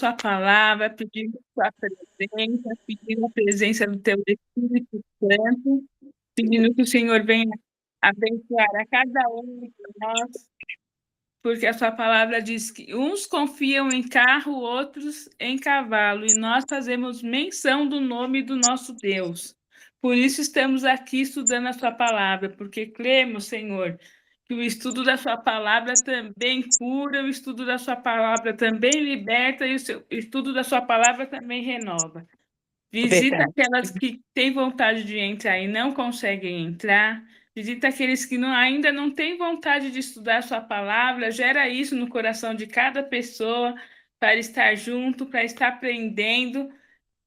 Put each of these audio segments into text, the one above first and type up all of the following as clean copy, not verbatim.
sua palavra, pedindo sua presença, pedindo a presença do teu Espírito Santo, pedindo que o Senhor venha abençoar a cada um de nós, porque a sua palavra diz que uns confiam em carro, outros em cavalo, e nós fazemos menção do nome do nosso Deus. Por isso estamos aqui estudando a sua palavra, porque cremos, Senhor, que o estudo da sua palavra também cura, o estudo da sua palavra também liberta, e o estudo da sua palavra também renova. Visita Verdade. aquelas que têm vontade de entrar e não conseguem entrar. Visita aqueles que ainda não têm vontade de estudar a sua palavra. Gera isso no coração de cada pessoa para estar junto, para estar aprendendo,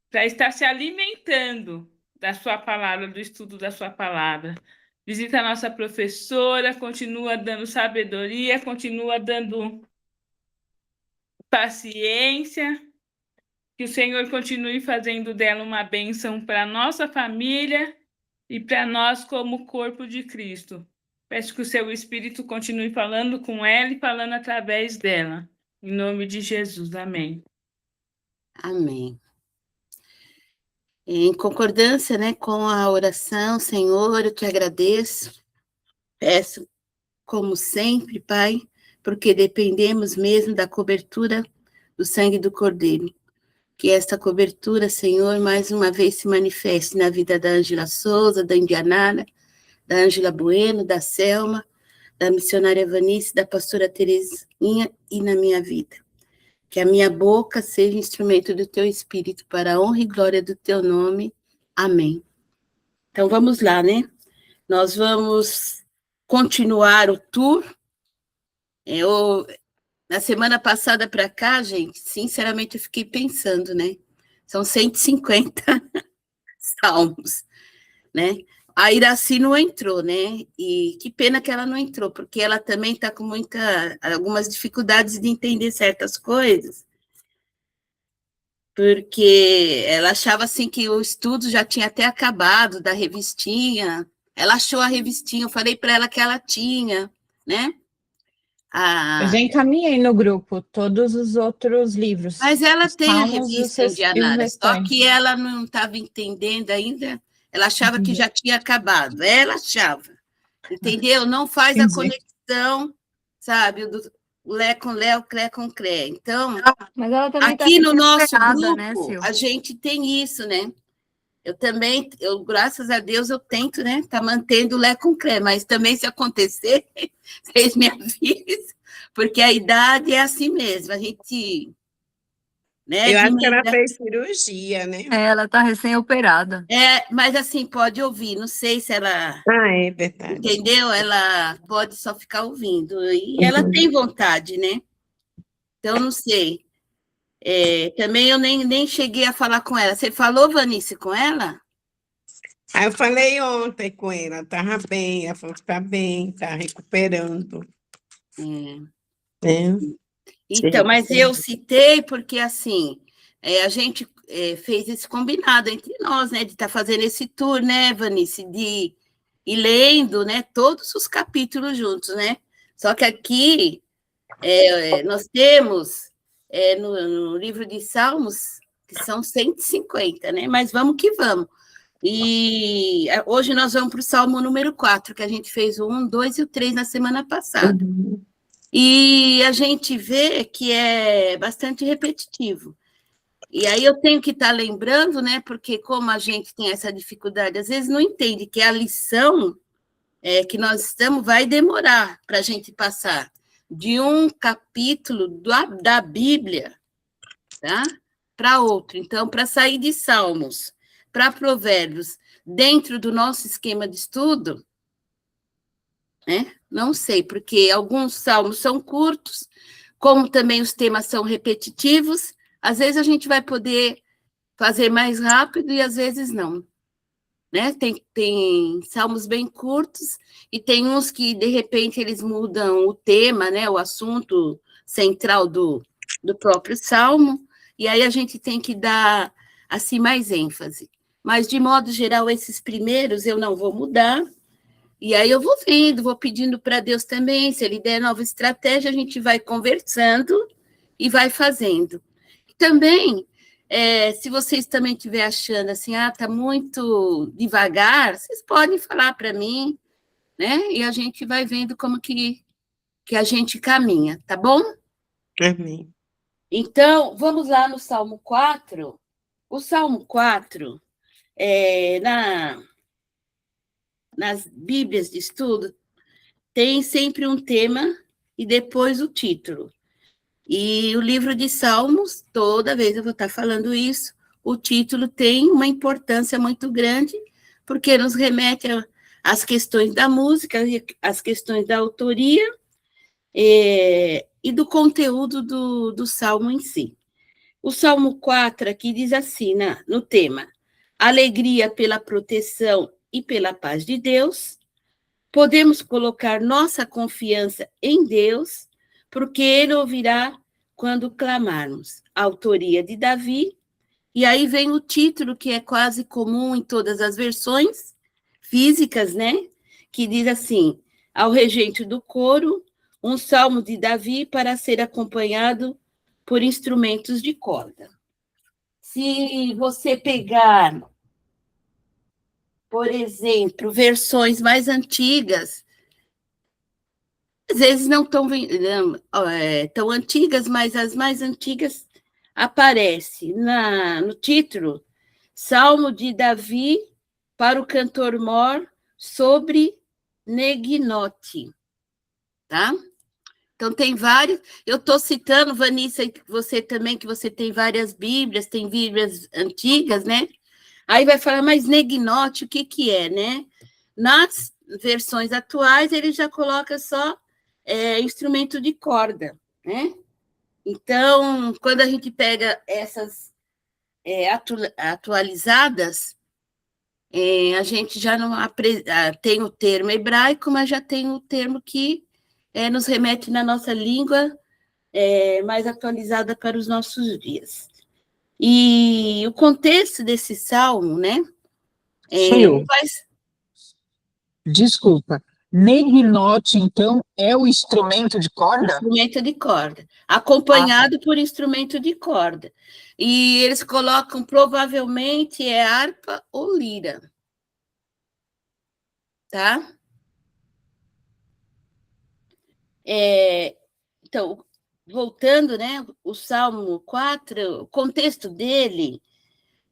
para estar se alimentando da sua palavra, do estudo da sua palavra. Visita a nossa professora, continua dando sabedoria, continua dando paciência. Que o Senhor continue fazendo dela uma bênção para a nossa família e para nós como corpo de Cristo. Peço que o seu Espírito continue falando com ela e falando através dela. Em nome de Jesus. Amém. Amém. Em concordância, né, com a oração, Senhor, eu te agradeço. Peço, como sempre, Pai, porque dependemos mesmo da cobertura do sangue do Cordeiro. Que esta cobertura, Senhor, mais uma vez se manifeste na vida da Ângela Souza, da Indianara, da Ângela Bueno, da Selma, da missionária Vanice, da pastora Terezinha e na minha vida. Que a minha boca seja instrumento do teu Espírito para a honra e glória do teu nome. Amém. Então vamos lá, né? Nós vamos continuar o tour. Na semana passada para cá, gente, sinceramente eu fiquei pensando, né? São 150 salmos, né? A Iraci não entrou, né? E que pena que ela não entrou, porque ela também está com algumas dificuldades de entender certas coisas, porque ela achava assim que o estudo já tinha até acabado da revistinha. Ela achou a revistinha, eu falei para ela que ela tinha, né? Eu já encaminhei no grupo todos os outros livros. Mas ela tem a Salmos revista Indianara, só restantes. que ela não estava entendendo ainda. Ela achava que já tinha acabado. Ela achava, entendeu? Não faz a conexão, sabe? Do Lé com Lé, o Cré com Cré. Então, mas ela também aqui no nosso preparada, grupo, né, a gente tem isso, né? Eu também, graças a Deus, eu tento, né? Tá mantendo o Lé com Cré, mas também se acontecer, vocês me avisam, porque a idade é assim mesmo, a gente... Né, eu acho que ela fez cirurgia, né? Ela está recém-operada. Mas assim, pode ouvir, não sei se ela... é verdade. Entendeu? Ela pode só ficar ouvindo, e ela tem vontade, né? Então, não sei. Também eu nem cheguei a falar com ela. Você falou, Vanice, com ela? Eu falei ontem com ela, estava bem, ela falou que está bem, está recuperando. Então, mas eu citei porque, assim, a gente fez esse combinado entre nós, né, de estar fazendo esse tour, né, Vanice, de ir lendo, né, todos os capítulos juntos, né? Só que aqui nós temos, no livro de Salmos, que são 150, né? Mas vamos que vamos. E hoje nós vamos para o Salmo número 4, que a gente fez o 1, 2 e o 3 na semana passada. E a gente vê que é bastante repetitivo. E aí eu tenho que estar lembrando, né, porque como a gente tem essa dificuldade, às vezes não entende que a lição que nós estamos vai demorar para a gente passar de um capítulo da Bíblia, tá, para outro. Então, para sair de Salmos para Provérbios dentro do nosso esquema de estudo, né? Não sei, porque alguns salmos são curtos, como também os temas são repetitivos, às vezes a gente vai poder fazer mais rápido e às vezes não. Né? Tem salmos bem curtos e tem uns que, de repente, eles mudam o tema, né? O assunto central do próprio salmo, e aí a gente tem que dar, assim, mais ênfase. Mas, de modo geral, esses primeiros eu não vou mudar. E aí eu vou vendo, vou pedindo para Deus também, se Ele der nova estratégia, a gente vai conversando e vai fazendo. Também, se vocês também estiverem achando assim, tá muito devagar, vocês podem falar para mim, né? E a gente vai vendo como que a gente caminha, tá bom? Amém. Então, vamos lá no Salmo 4. O Salmo 4, nas Bíblias de estudo, tem sempre um tema e depois o título. E o livro de Salmos, toda vez eu vou estar falando isso, o título tem uma importância muito grande, porque nos remete às questões da música, às questões da autoria e do conteúdo do Salmo em si. O Salmo 4 aqui diz assim, no tema, alegria pela proteção e pela paz de Deus, podemos colocar nossa confiança em Deus, porque Ele ouvirá quando clamarmos. Autoria de Davi, e aí vem o título, que é quase comum em todas as versões físicas, né? Que diz assim, ao regente do coro, um salmo de Davi para ser acompanhado por instrumentos de corda. Se você pegar, por exemplo, versões mais antigas, às vezes não tão antigas, mas as mais antigas aparece no título Salmo de Davi para o cantor mor sobre Neginote, tá? Então, tem vários. Eu estou citando, Vanessa, você também, que você tem várias Bíblias, tem Bíblias antigas, né? Aí vai falar, mas Neginote, o que é, né? Nas versões atuais, ele já coloca só instrumento de corda, né? Então, quando a gente pega essas atualizadas, a gente já não tem o termo hebraico, mas já tem o termo que nos remete na nossa língua mais atualizada para os nossos dias. E o contexto desse salmo, né? Senhor, desculpa, neginote, então, é o instrumento de corda? Instrumento de corda, acompanhado por instrumento de corda. E eles colocam, provavelmente, harpa ou lira. Tá? Então, voltando, né? O Salmo 4, o contexto dele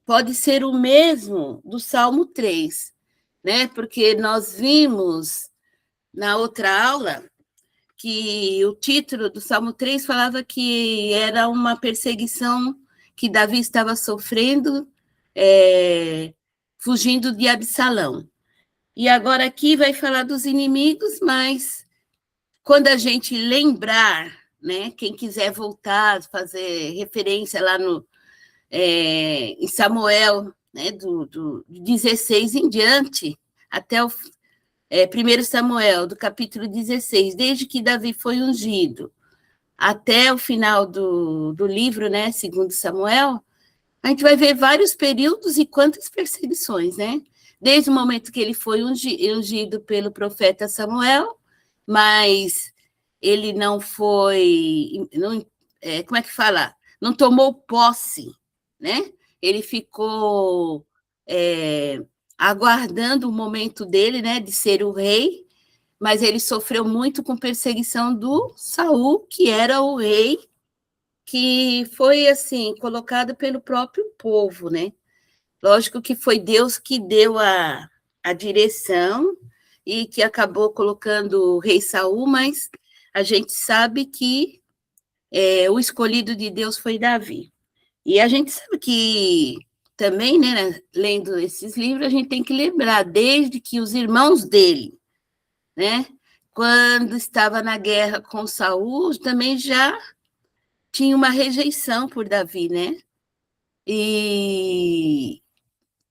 pode ser o mesmo do Salmo 3, né? Porque nós vimos na outra aula que o título do Salmo 3 falava que era uma perseguição que Davi estava sofrendo, fugindo de Absalão. E agora aqui vai falar dos inimigos, mas quando a gente lembrar, né, quem quiser voltar, fazer referência lá em Samuel, né, do 16 em diante, até o 1 Samuel, do capítulo 16, desde que Davi foi ungido, até o final do livro, né, 2 Samuel, a gente vai ver vários períodos e quantas perseguições, né? Desde o momento que ele foi ungido pelo profeta Samuel, mas ele não foi, como é que fala? Não tomou posse, né? Ele ficou aguardando o momento dele, né, de ser o rei, mas ele sofreu muito com perseguição do Saul, que era o rei, que foi, assim, colocado pelo próprio povo, né? Lógico que foi Deus que deu a direção e que acabou colocando o rei Saul, mas a gente sabe que o escolhido de Deus foi Davi. E a gente sabe que também, né, lendo esses livros, a gente tem que lembrar, desde que os irmãos dele, né, quando estava na guerra com Saul, também já tinha uma rejeição por Davi, né? E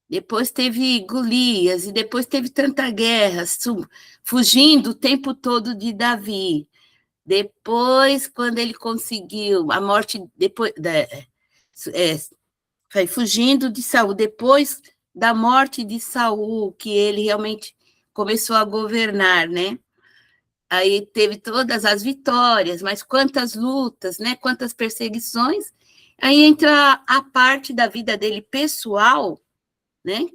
depois teve Golias, e depois teve tanta guerra, fugindo o tempo todo de Davi. Depois, quando ele conseguiu a morte, depois foi fugindo de Saul, depois da morte de Saul, que ele realmente começou a governar, né? Aí teve todas as vitórias, mas quantas lutas, né? Quantas perseguições, Aí entra a parte da vida dele pessoal, né?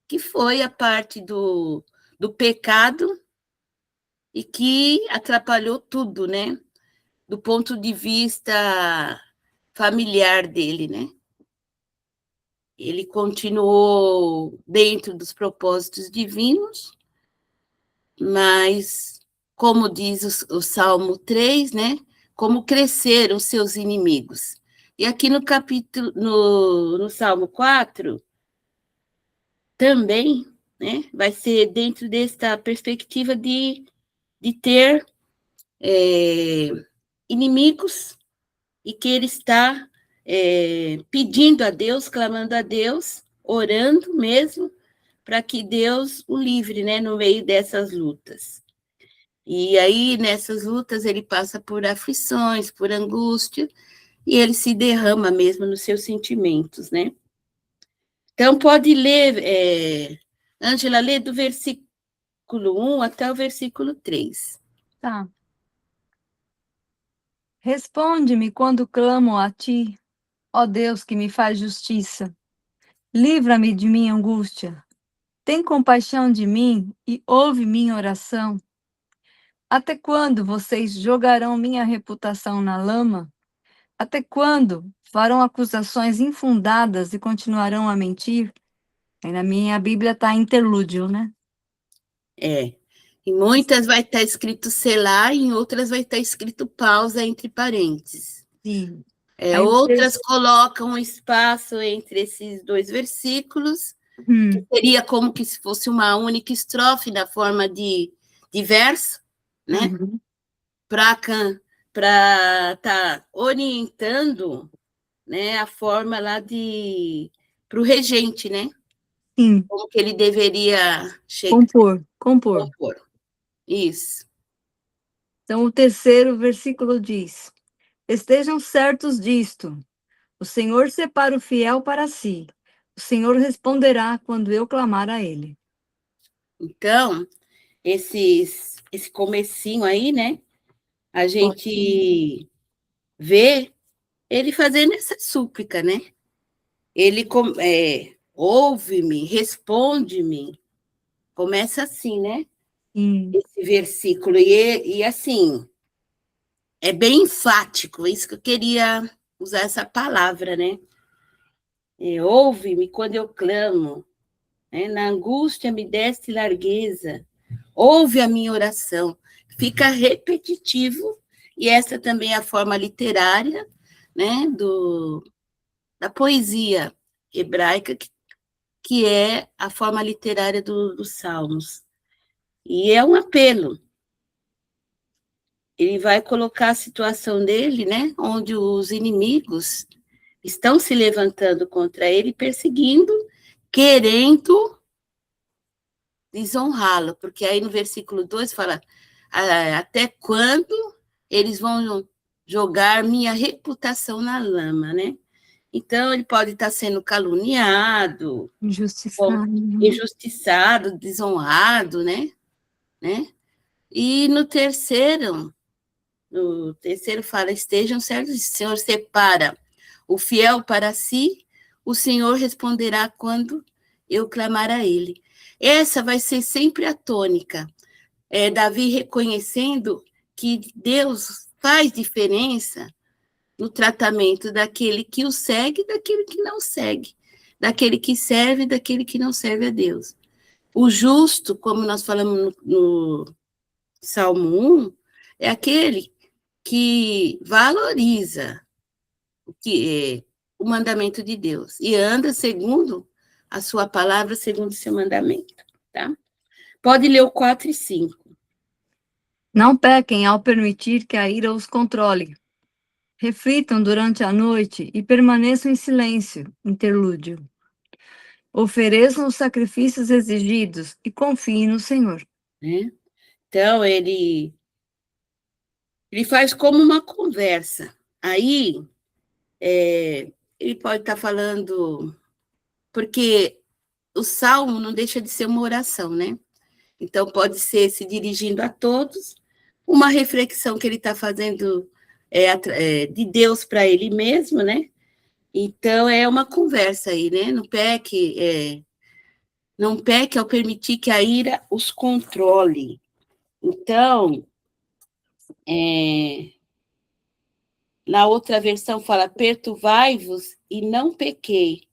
Que foi a parte do pecado e que atrapalhou tudo, né? Do ponto de vista familiar dele, né? Ele continuou dentro dos propósitos divinos, mas, como diz o Salmo 3, né? Como cresceram os seus inimigos. E aqui no capítulo, no Salmo 4, também, né? Vai ser dentro desta perspectiva de ter inimigos e que ele está pedindo a Deus, clamando a Deus, orando mesmo, para que Deus o livre, né, no meio dessas lutas. E aí, nessas lutas, ele passa por aflições, por angústia, e ele se derrama mesmo nos seus sentimentos, né? Então, pode ler, Ângela, lê do versículo 1 até o versículo 3. Tá. Responde-me quando clamo a ti, ó Deus que me faz justiça. Livra-me de minha angústia. Tem compaixão de mim e ouve minha oração. Até quando vocês jogarão minha reputação na lama? Até quando farão acusações infundadas e continuarão a mentir? Aí na minha Bíblia está interlúdio, né? Em muitas vai estar escrito selar, em outras vai estar escrito pausa entre parênteses. Sim. Outras colocam um espaço entre esses dois versículos, que seria como que se fosse uma única estrofe na forma de verso, né? Uhum. Para estar orientando, né, a forma lá para o regente, né? Sim. Como que ele deveria Compor. Isso. Então, o terceiro versículo diz: estejam certos disto, o Senhor separa o fiel para si, o Senhor responderá quando eu clamar a ele. Então, esse comecinho aí, né? A gente vê ele fazendo essa súplica, né? Ele ouve-me, responde-me. Começa assim, né? Esse versículo. E assim, é bem enfático, isso que eu queria usar essa palavra, né? Ouve-me quando eu clamo, né? Na angústia me deste largueza, ouve a minha oração. Fica repetitivo, e essa também é a forma literária, né? Da poesia hebraica, que é a forma literária dos Salmos. E é um apelo. Ele vai colocar a situação dele, né, onde os inimigos estão se levantando contra ele, perseguindo, querendo desonrá-lo, porque aí no versículo 2 fala, até quando eles vão jogar minha reputação na lama, né? Então, ele pode estar sendo caluniado, injustiçado, desonrado, né? E no terceiro fala, estejam certos, o Senhor separa o fiel para si, o Senhor responderá quando eu clamar a ele. Essa vai ser sempre a tônica. Davi reconhecendo que Deus faz diferença no tratamento daquele que o segue e daquele que não segue, daquele que serve e daquele que não serve a Deus. O justo, como nós falamos no Salmo 1, é aquele que valoriza o mandamento de Deus e anda segundo a sua palavra, segundo o seu mandamento, tá? Pode ler o 4 e 5. Não pequem ao permitir que a ira os controle. Reflitam durante a noite e permaneçam em silêncio, interlúdio. Ofereçam os sacrifícios exigidos e confiem no Senhor. Então, ele faz como uma conversa. Aí, ele pode estar falando, porque o salmo não deixa de ser uma oração, né? Então, pode ser se dirigindo a todos, uma reflexão que ele está fazendo de Deus para ele mesmo, né? Então, é uma conversa aí, né? Não peque ao permitir que a ira os controle. Então, na outra versão fala, perturbai-vos e não pequei.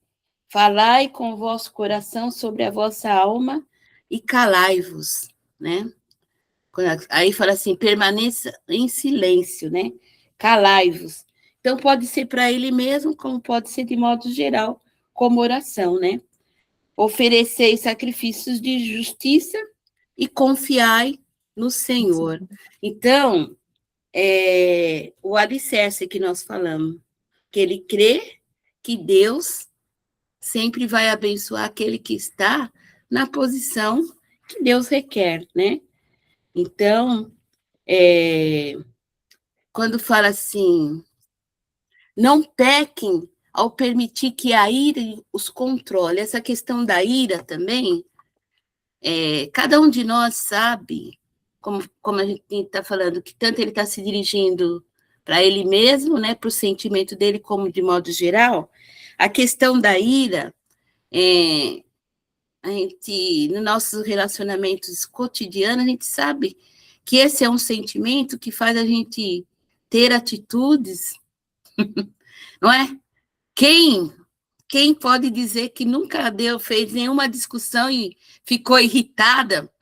Falai com o vosso coração sobre a vossa alma e calai-vos, né? Aí fala assim, permaneça em silêncio, né? Calai-vos. Então, pode ser para ele mesmo, como pode ser de modo geral, como oração, né? Oferecei sacrifícios de justiça e confiai no Senhor. Então, o alicerce que nós falamos, que ele crê que Deus sempre vai abençoar aquele que está na posição que Deus requer, né? Então, quando fala assim, não pequem ao permitir que a ira os controle. Essa questão da ira também, cada um de nós sabe, como a gente está falando, que tanto ele está se dirigindo para ele mesmo, né, para o sentimento dele, como de modo geral, a questão da ira, a gente, nos nossos relacionamentos cotidianos, a gente sabe que esse é um sentimento que faz a gente ter atitudes, não é? Quem pode dizer que nunca fez nenhuma discussão e ficou irritada?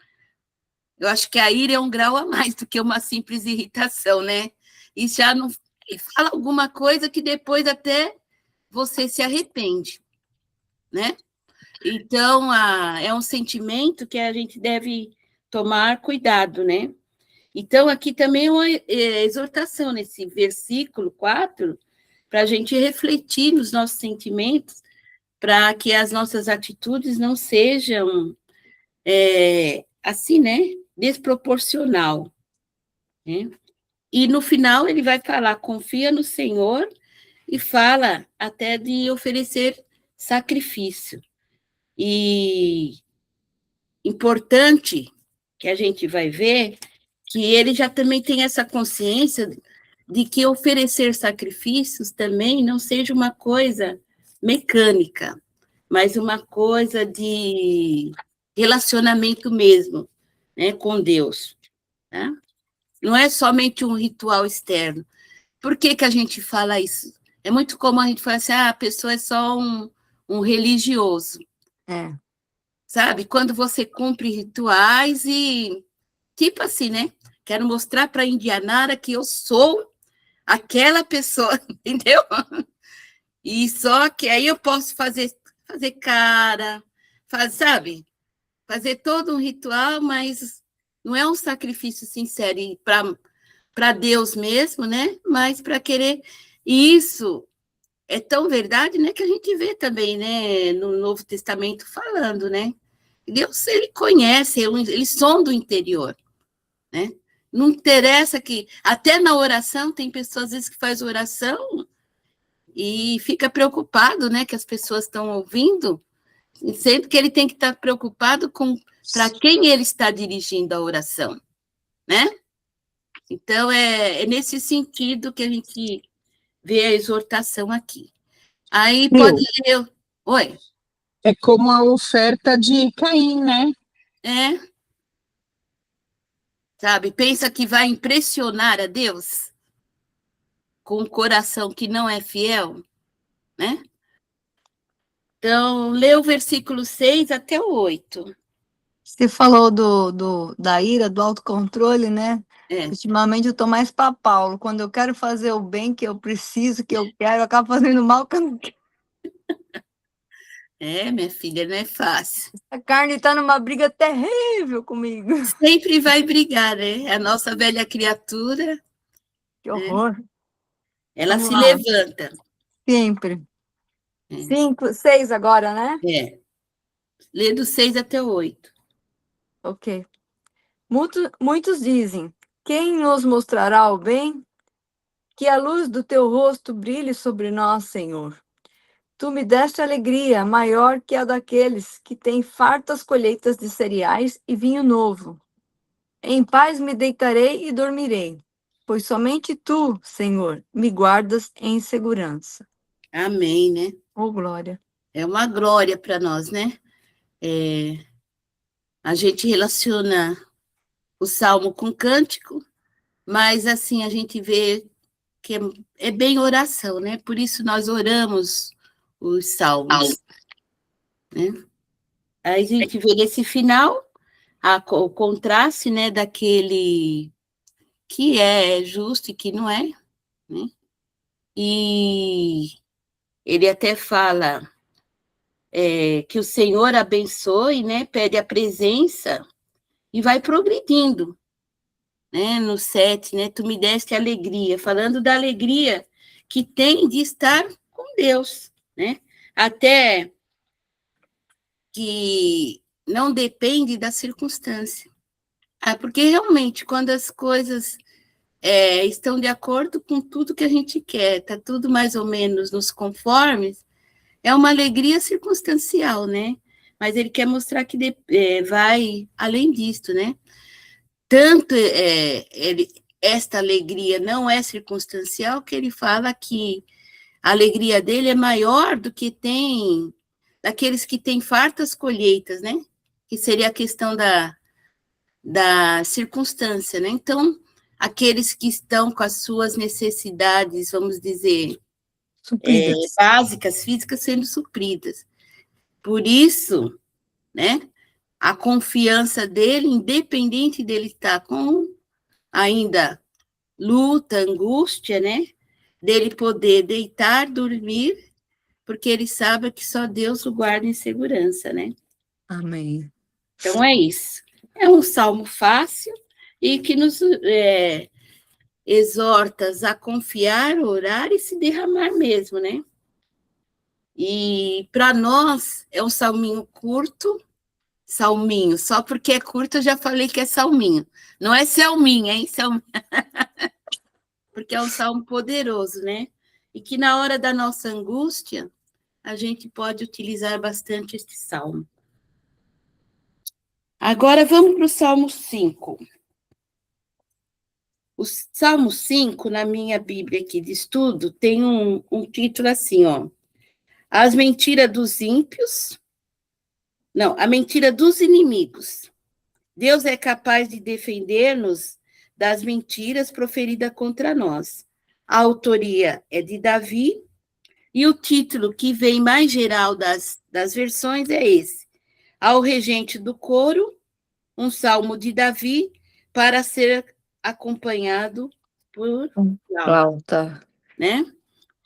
Eu acho que a ira é um grau a mais do que uma simples irritação, né? E já não fala alguma coisa que depois até você se arrepende, né? Então, é um sentimento que a gente deve tomar cuidado, né? Então, aqui também é uma exortação nesse versículo 4, para a gente refletir nos nossos sentimentos, para que as nossas atitudes não sejam, assim, né? Desproporcional. Né? E no final ele vai falar, confia no Senhor, e fala até de oferecer sacrifício. E importante que a gente vai ver que ele já também tem essa consciência de que oferecer sacrifícios também não seja uma coisa mecânica, mas uma coisa de relacionamento mesmo, né, com Deus. Tá? Não é somente um ritual externo. Por que que a gente fala isso? É muito comum a gente falar assim, a pessoa é só um religioso. Sabe? Quando você cumpre rituais e, tipo assim, né? Quero mostrar para a indianara que eu sou aquela pessoa, entendeu? E só que aí eu posso fazer cara, sabe? Fazer todo um ritual, mas não é um sacrifício sincero para Deus mesmo, né? Mas para querer. E isso é tão verdade, né? Que a gente vê também, né? No Novo Testamento falando, né? Deus, ele conhece, ele sonda o interior, né? Não interessa que, até na oração, tem pessoas, às vezes, que faz oração e fica preocupado, né, que as pessoas estão ouvindo, sendo que ele tem que estar preocupado com para quem ele está dirigindo a oração, né? Então, é nesse sentido que a gente vê a exortação aqui. Aí pode ler... Oi? É como a oferta de Caim, né? Sabe, pensa que vai impressionar a Deus com um coração que não é fiel, né? Então, lê o versículo 6 até o 8. Você falou da ira, do autocontrole, né? Ultimamente eu estou mais para Paulo. Quando eu quero fazer o bem que eu preciso, que eu quero, eu acabo fazendo o mal que eu não quero. Minha filha, não é fácil. A carne está numa briga terrível comigo. Sempre vai brigar, né? A nossa velha criatura. Que horror. Ela se levanta. Sempre. 5, 6 agora, né? Lê do 6 até o 8. Ok. Muitos dizem, quem nos mostrará o bem? Que a luz do teu rosto brilhe sobre nós, Senhor. Tu me deste alegria maior que a daqueles que têm fartas colheitas de cereais e vinho novo. Em paz me deitarei e dormirei, pois somente tu, Senhor, me guardas em segurança. Amém, né? Ô, glória. É uma glória para nós, né? A gente relaciona o salmo com cântico, mas assim a gente vê que é bem oração, né? Por isso nós oramos os salmos, né? Aí a gente vê nesse final o contraste, né, daquele que é justo e que não é, né? E ele até fala que o Senhor abençoe, né? Pede a presença e vai progredindo, né? No 7, né? Tu me deste alegria, falando da alegria que tem de estar com Deus, né? Até que não depende da circunstância. Porque realmente, quando as coisas estão de acordo com tudo que a gente quer, está tudo mais ou menos nos conformes, é uma alegria circunstancial, né? Mas ele quer mostrar que vai além disto, né? Tanto esta alegria não é circunstancial, que ele fala que a alegria dele é maior do que daqueles que têm fartas colheitas, né? Que seria a questão da circunstância, né? Então, aqueles que estão com as suas necessidades, vamos dizer, Supridas. básicas, físicas, sendo supridas. Por isso, né, a confiança dele, independente dele estar com ainda luta, angústia, né, dele poder deitar, dormir, porque ele sabe que só Deus o guarda em segurança, né? Amém. Então é isso. É um salmo fácil e que nos exorta a confiar, orar e se derramar mesmo, né? E para nós é um salminho curto, salminho, só porque é curto eu já falei que é salminho. Não é selminha, hein? Porque é um salmo poderoso, né? E que na hora da nossa angústia, a gente pode utilizar bastante este salmo. Agora vamos para o Salmo 5. O Salmo 5, na minha Bíblia aqui de estudo, tem um título assim, ó. As mentiras dos ímpios. Não, a mentira dos inimigos. Deus é capaz de defender-nos das mentiras proferidas contra nós. A autoria é de Davi, e o título que vem mais geral das versões é esse. Ao regente do coro, um salmo de Davi, para ser acompanhado por Flauta. né?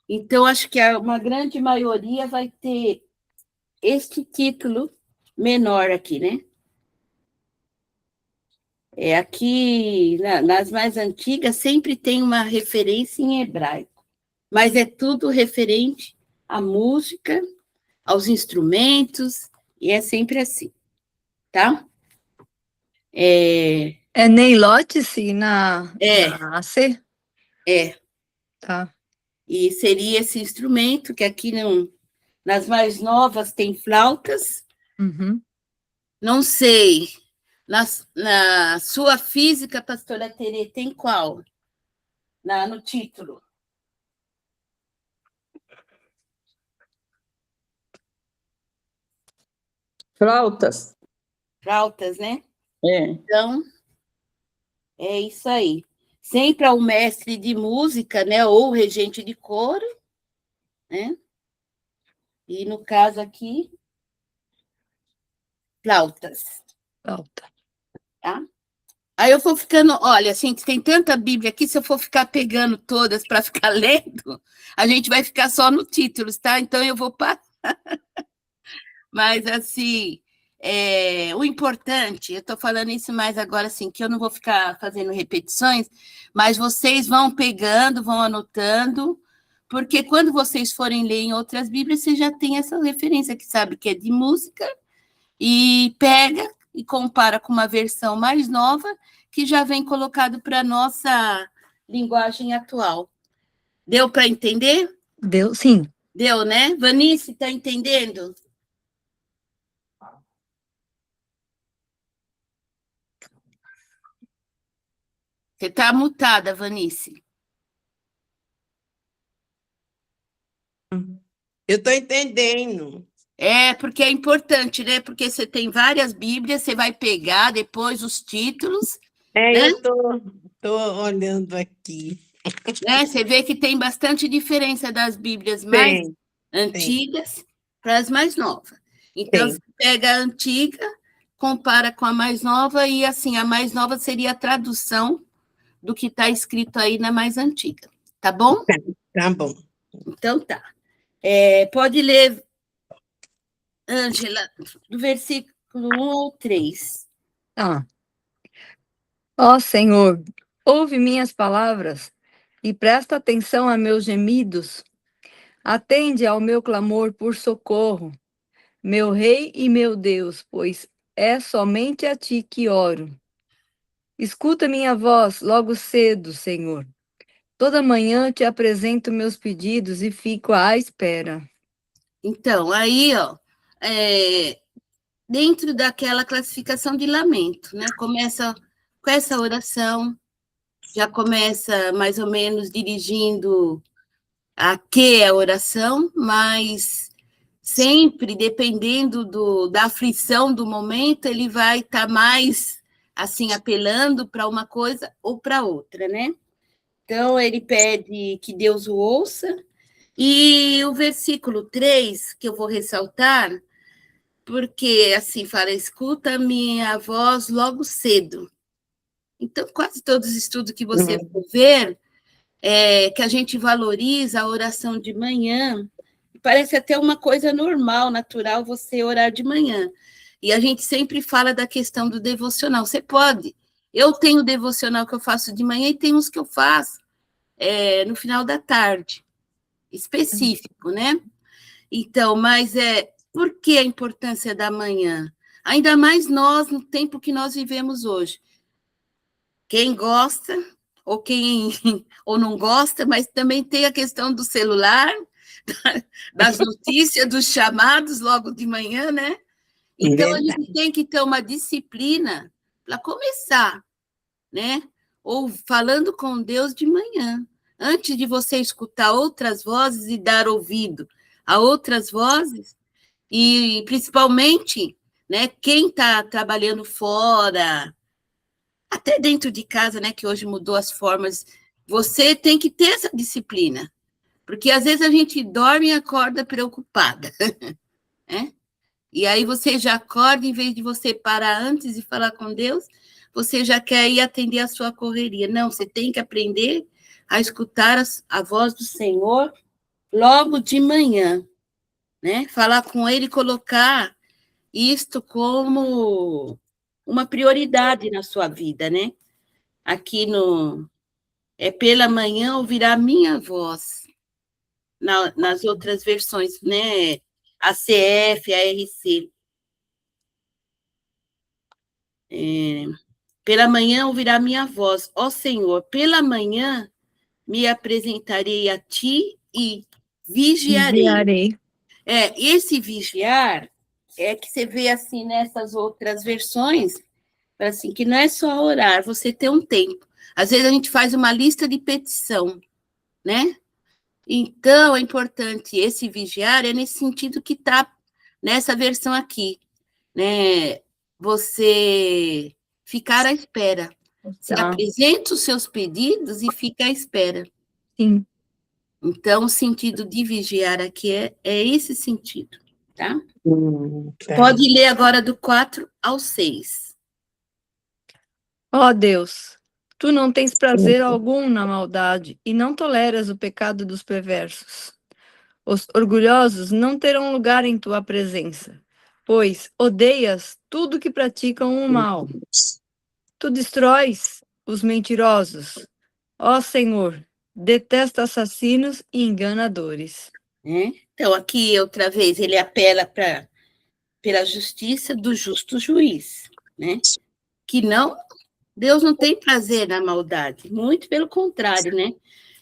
Então, acho que uma grande maioria vai ter este título menor aqui, né? Aqui, nas mais antigas, sempre tem uma referência em hebraico, mas é tudo referente à música, aos instrumentos, e é sempre assim, tá? É Neilote-se na C? É. Tá. E seria esse instrumento, que aqui nas mais novas tem flautas. Uhum. Não sei, na sua física, pastora Terê, tem qual? No título. Flautas. Flautas, né? É. Então, é isso aí. Sempre ao mestre de música, né? Ou regente de coro, né? E no caso aqui, flautas. Flauta. Tá? Aí eu vou ficando, olha, assim, tem tanta Bíblia aqui, se eu for ficar pegando todas para ficar lendo, a gente vai ficar só no título, tá? Então eu vou parar. Mas, assim, o importante, eu estou falando isso mais agora, assim, que eu não vou ficar fazendo repetições, mas vocês vão pegando, vão anotando, porque quando vocês forem ler em outras Bíblias, você já tem essa referência, que sabe que é de música, e pega e compara com uma versão mais nova, que já vem colocado para a nossa linguagem atual. Deu para entender? Deu, sim. Deu, né? Vanice, está entendendo? Você está mutada, Vanice. Eu estou entendendo. É, porque é importante, né? Porque você tem várias Bíblias, você vai pegar depois os títulos, né? Eu estou olhando aqui. Né? Você vê que tem bastante diferença das Bíblias mais Tem, antigas para as mais novas. Então, tem. você pega a antiga, compara com a mais nova, e assim, a mais nova seria a tradução do que está escrito aí na mais antiga. Tá bom? Tá bom. Então tá. Pode ler, Ângela, do versículo 1 ao 3. Ah. Ó Senhor, ouve minhas palavras e presta atenção a meus gemidos. Atende ao meu clamor por socorro, meu Rei e meu Deus, pois é somente a ti que oro. Escuta minha voz logo cedo, Senhor. Toda manhã te apresento meus pedidos e fico à espera. Então, aí, ó, dentro daquela classificação de lamento, né? Começa com essa oração, já começa mais ou menos dirigindo a que é a oração, mas sempre, dependendo da aflição do momento, ele vai estar mais, assim, apelando para uma coisa ou para outra, né? Então, ele pede que Deus o ouça, e o versículo 3, que eu vou ressaltar, porque, assim, fala, escuta a minha voz logo cedo. Então, quase todos os estudos que você for ver, que a gente valoriza a oração de manhã, parece até uma coisa normal, natural, você orar de manhã. E a gente sempre fala da questão do devocional. Você pode. Eu tenho devocional que eu faço de manhã e tem uns que eu faço no final da tarde, específico, né? Então, mas por que a importância da manhã? Ainda mais nós, no tempo que nós vivemos hoje. Quem gosta, ou quem ou não gosta, mas também tem a questão do celular, das notícias, dos chamados logo de manhã, né? Então, a gente tem que ter uma disciplina para começar, né? Ou falando com Deus de manhã, antes de você escutar outras vozes e dar ouvido a outras vozes, e principalmente, né, quem está trabalhando fora, até dentro de casa, né, que hoje mudou as formas, você tem que ter essa disciplina, porque às vezes a gente dorme e acorda preocupada, né? E aí você já acorda, em vez de você parar antes e falar com Deus, você já quer ir atender a sua correria. Não, você tem que aprender a escutar a voz do Senhor logo de manhã, né? Falar com Ele, colocar isto como uma prioridade na sua vida, né? Aqui pela manhã ouvirá a minha voz, nas outras versões, né? A CF, a RC. Pela manhã ouvirá a minha voz, ó Senhor, pela manhã me apresentarei a ti e vigiarei. Esse vigiar que você vê assim nessas outras versões, assim, que não é só orar, você tem um tempo. Às vezes a gente faz uma lista de petição, né? Então, é importante esse vigiar, nesse sentido que está nessa versão aqui, né? Você ficar à espera. Você apresenta os seus pedidos e fica à espera. Sim. Então, o sentido de vigiar aqui é esse sentido, tá? Tá. Pode ler agora do 4 ao 6. Ó Deus, tu não tens prazer algum na maldade e não toleras o pecado dos perversos. Os orgulhosos não terão lugar em tua presença, pois odeias tudo que praticam o mal. Tu destróis os mentirosos. Ó Senhor, detesta assassinos e enganadores. Então, aqui, outra vez, ele apela pela justiça do justo juiz, né? Que Deus não tem prazer na maldade, muito pelo contrário, né?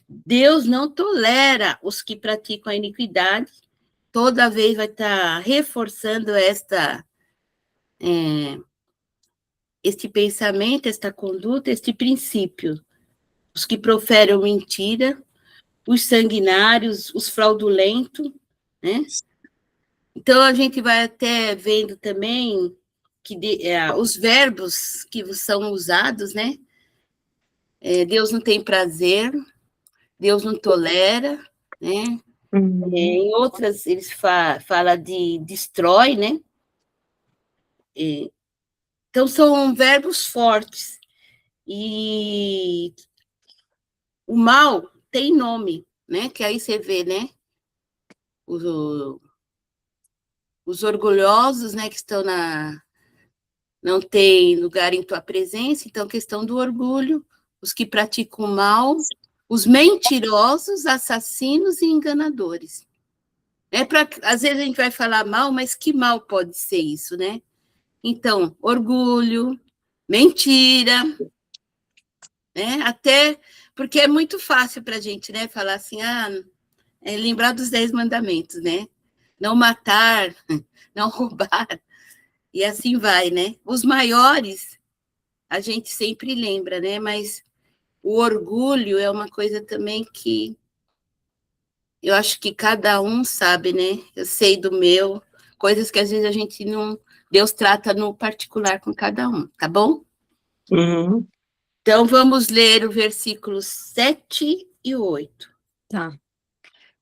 Deus não tolera os que praticam a iniquidade, toda vez vai estar reforçando este pensamento, esta conduta, este princípio. Os que proferem mentira, os sanguinários, os fraudulentos, né? Então, a gente vai até vendo também que os verbos que são usados, né? Deus não tem prazer, Deus não tolera, né? Em outras, eles falam de destrói, né? Então, são verbos fortes. E o mal tem nome, né? Que aí você vê, né? Os orgulhosos, né? Que estão não tem lugar em tua presença, então, questão do orgulho, os que praticam o mal, os mentirosos, assassinos e enganadores. Às vezes a gente vai falar mal, mas que mal pode ser isso, né? Então, orgulho, mentira, né? Até porque é muito fácil para a gente, né? Falar assim, lembrar dos 10 mandamentos, né? Não matar, não roubar, e assim vai, né? Os maiores, a gente sempre lembra, né? Mas o orgulho é uma coisa também que eu acho que cada um sabe, né? Eu sei do meu, coisas que às vezes a gente não... Deus trata no particular com cada um, tá bom? Uhum. Então, vamos ler o versículos 7 e 8. Tá.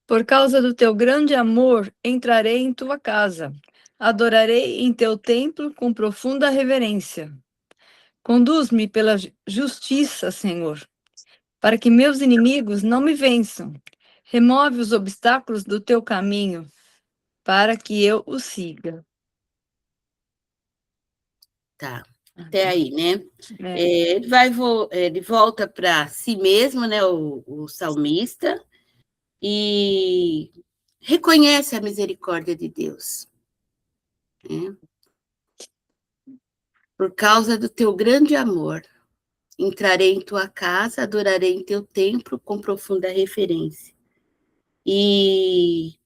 Por causa do teu grande amor, entrarei em tua casa. Adorarei em teu templo com profunda reverência. Conduz-me pela justiça, Senhor, para que meus inimigos não me vençam. Remove os obstáculos do teu caminho, para que eu o siga. Tá, até aí, né? É. Ele volta para si mesmo, né? O salmista, e reconhece a misericórdia de Deus. Né? Por causa do teu grande amor, entrarei em tua casa, adorarei em teu templo com profunda reverência. E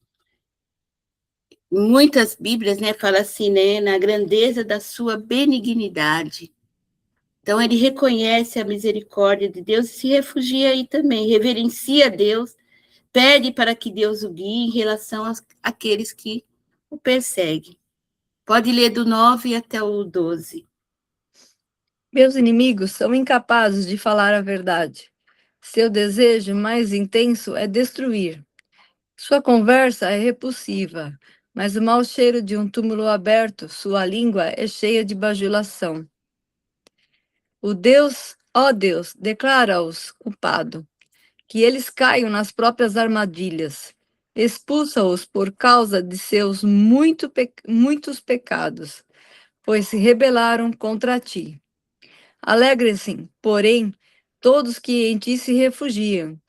muitas Bíblias, né, falam assim, né, na grandeza da sua benignidade. Então, ele reconhece a misericórdia de Deus e se refugia aí também, reverencia a Deus, pede para que Deus o guie em relação àqueles que o perseguem. Pode ler do 9 até o 12. Meus inimigos são incapazes de falar a verdade. Seu desejo mais intenso é destruir. Sua conversa é repulsiva, mas o mau cheiro de um túmulo aberto, sua língua é cheia de bajulação. Ó Deus, declara-os culpado, que eles caiam nas próprias armadilhas. Expulsa-os por causa de seus muitos pecados, pois se rebelaram contra ti. Alegrem-se, porém, todos que em ti se refugiam,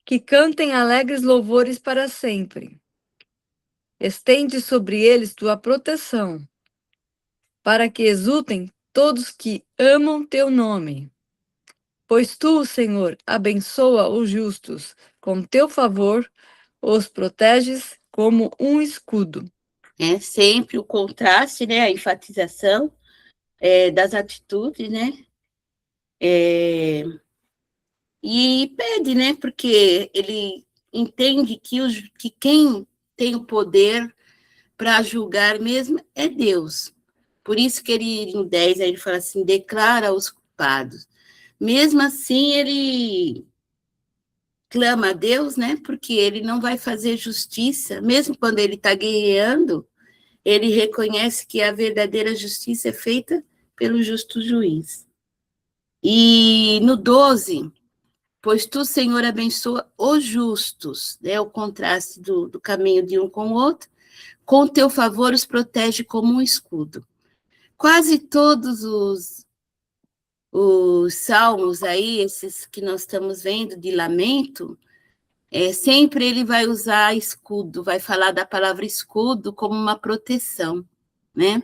que cantem alegres louvores para sempre. Estende sobre eles tua proteção, para que exultem todos que amam teu nome. Pois tu, Senhor, abençoa os justos, com teu favor os proteges como um escudo. É sempre o contraste, né, a enfatização das atitudes, né? E pede, né? Porque ele entende que quem tem o poder para julgar mesmo é Deus. Por isso que ele, em 10, aí ele fala assim, declara os culpados. Mesmo assim, ele clama a Deus, né? Porque ele não vai fazer justiça, mesmo quando ele está guerreando, ele reconhece que a verdadeira justiça é feita pelo justo juiz. E no 12, pois tu, Senhor, abençoa os justos, né? O contraste do caminho de um com o outro, com teu favor os protege como um escudo. Quase todos os salmos aí, esses que nós estamos vendo de lamento, sempre ele vai usar escudo, vai falar da palavra escudo como uma proteção, né?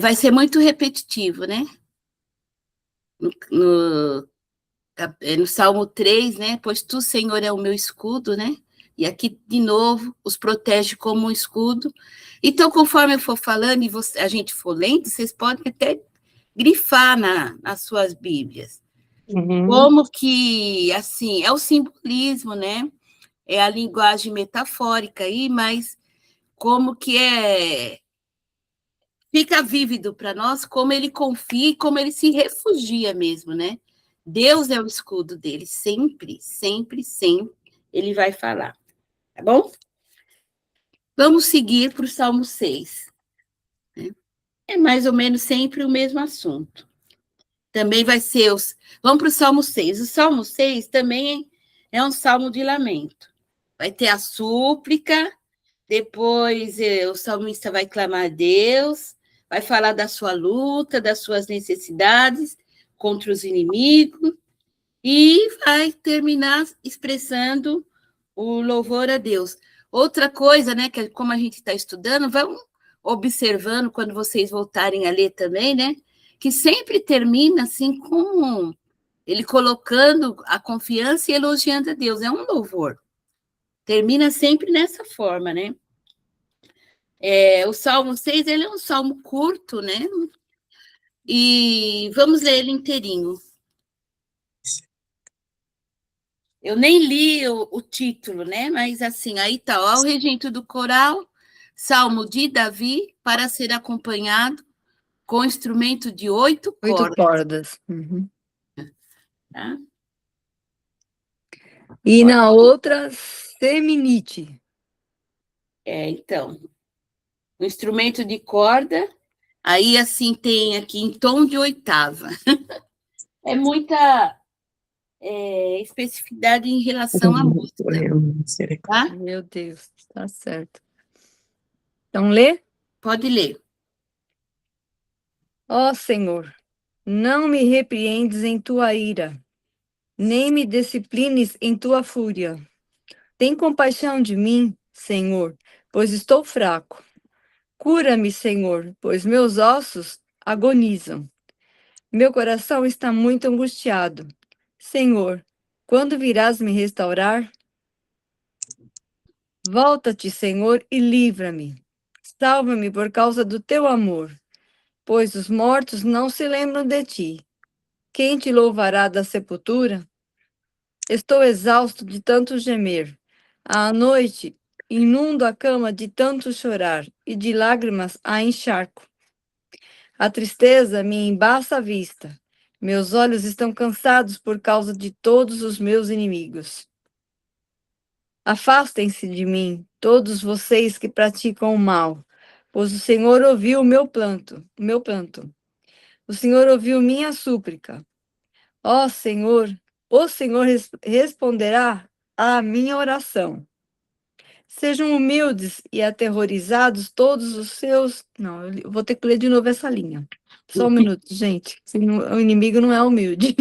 Vai ser muito repetitivo, né? No Salmo 3, né? Pois tu, Senhor, é o meu escudo, né? E aqui, de novo, os protege como um escudo. Então, conforme eu for falando e a gente for lendo, vocês podem até grifar nas suas Bíblias. Uhum. Como que, assim, é o simbolismo, né? É a linguagem metafórica aí, mas como que fica vívido para nós como ele confia e como ele se refugia mesmo, né? Deus é o escudo dele, sempre, sempre, sempre ele vai falar, tá bom? Vamos seguir para o Salmo 6. Né? É mais ou menos sempre o mesmo assunto. Também vai ser Vamos para o Salmo 6. O Salmo 6 também é um salmo de lamento. Vai ter a súplica, depois o salmista vai clamar a Deus, vai falar da sua luta, das suas necessidades contra os inimigos, e vai terminar expressando o louvor a Deus. Outra coisa, né, que como a gente está estudando, vamos observando quando vocês voltarem a ler também, né, que sempre termina assim com ele colocando a confiança e elogiando a Deus. É um louvor. Termina sempre nessa forma, né? O Salmo 6, ele é um salmo curto, né? E vamos ler ele inteirinho. Eu nem li o título, né? Mas assim, aí tá, ó, o regimento do coral, Salmo de Davi, para ser acompanhado com instrumento de 8 8 cordas. cordas. Uhum. Tá? E na outra, seminite. Então, o instrumento de corda, aí assim tem aqui em tom de oitava. É muita especificidade em relação à música, tá? Meu Deus, tá certo. Então, lê. Pode ler. Ó Senhor, não me repreendes em tua ira, nem me disciplines em tua fúria. Tem compaixão de mim, Senhor, pois estou fraco. Cura-me, Senhor, pois meus ossos agonizam. Meu coração está muito angustiado. Senhor, quando virás me restaurar? Volta-te, Senhor, e livra-me. Salva-me por causa do teu amor, pois os mortos não se lembram de ti. Quem te louvará da sepultura? Estou exausto de tanto gemer. À noite, inundo a cama de tanto chorar, e de lágrimas a encharco. A tristeza me embaça a vista. Meus olhos estão cansados por causa de todos os meus inimigos. Afastem-se de mim, todos vocês que praticam o mal, pois o Senhor ouviu o meu planto. O Senhor ouviu minha súplica. Ó Senhor, o Senhor responderá à minha oração. Sejam humildes e aterrorizados todos os seus. Não, eu vou ter que ler de novo essa linha. Só um minuto, gente. O inimigo não é humilde.